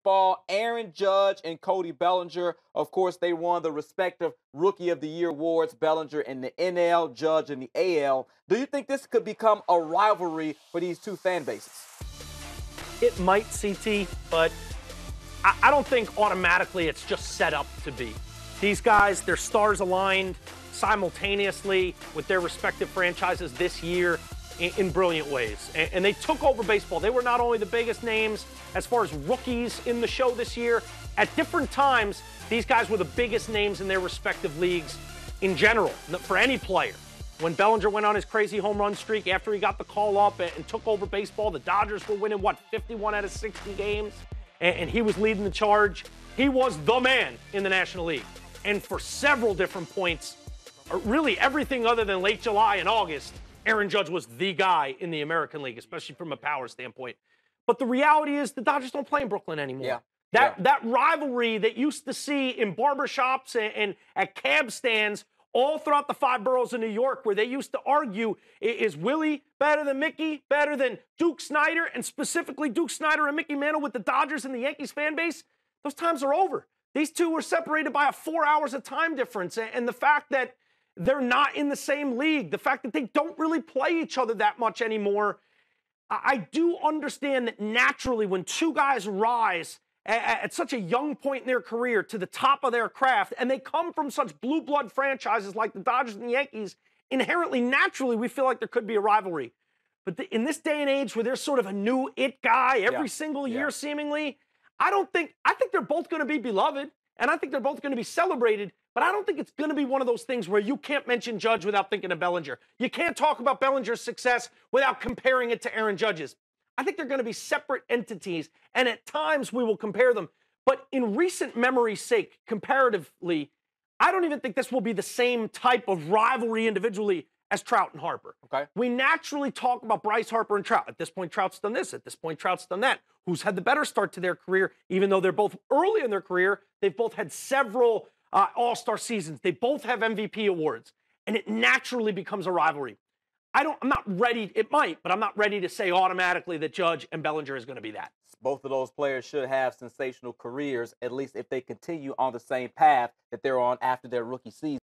baseball. Aaron Judge and Cody Bellinger, of course, they won the respective Rookie of the Year awards, Bellinger in the NL, Judge in the AL. Do you think this could become a rivalry for these two fan bases? It might, CT, but I don't think automatically it's just set up to be. These guys, their stars aligned simultaneously with their respective franchises this year in brilliant ways. And they took over baseball. They were not only the biggest names as far as rookies in the show this year, at different times, these guys were the biggest names in their respective leagues in general, for any player. When Bellinger went on his crazy home run streak after he got the call up and took over baseball, the Dodgers were winning, 51 out of 60 games? And he was leading the charge. He was the man in the National League. And for several different points, really everything other than late July and August, Aaron Judge was the guy in the American League, especially from a power standpoint. But the reality is the Dodgers don't play in Brooklyn anymore. That rivalry that used to see in barbershops and at cab stands all throughout the five boroughs of New York, where they used to argue, is Willie better than Mickey, better than Duke Snider, and specifically Duke Snider and Mickey Mantle with the Dodgers and the Yankees fan base, those times are over. These two were separated by 4 hours of time difference, and the fact that they're not in the same league, the fact that they don't really play each other that much anymore, I do understand that naturally when two guys rise at such a young point in their career to the top of their craft, and they come from such blue blood franchises like the Dodgers and the Yankees, inherently, naturally, we feel like there could be a rivalry. But in this day and age where there's sort of a new it guy every single year seemingly, I think they're both going to be beloved, and I think they're both going to be celebrated, but I don't think it's going to be one of those things where you can't mention Judge without thinking of Bellinger. You can't talk about Bellinger's success without comparing it to Aaron Judge's. I think they're going to be separate entities, and at times we will compare them. But in recent memory's sake, comparatively, I don't even think this will be the same type of rivalry individually as Trout and Harper. Okay. We naturally talk about Bryce Harper and Trout. At this point, Trout's done this. At this point, Trout's done that. Who's had the better start to their career, even though they're both early in their career, they've both had several all-star seasons. They both have MVP awards, and it naturally becomes a rivalry. I'm not ready, it might, but I'm not ready to say automatically that Judge and Bellinger is going to be that. Both of those players should have sensational careers, at least if they continue on the same path that they're on after their rookie season.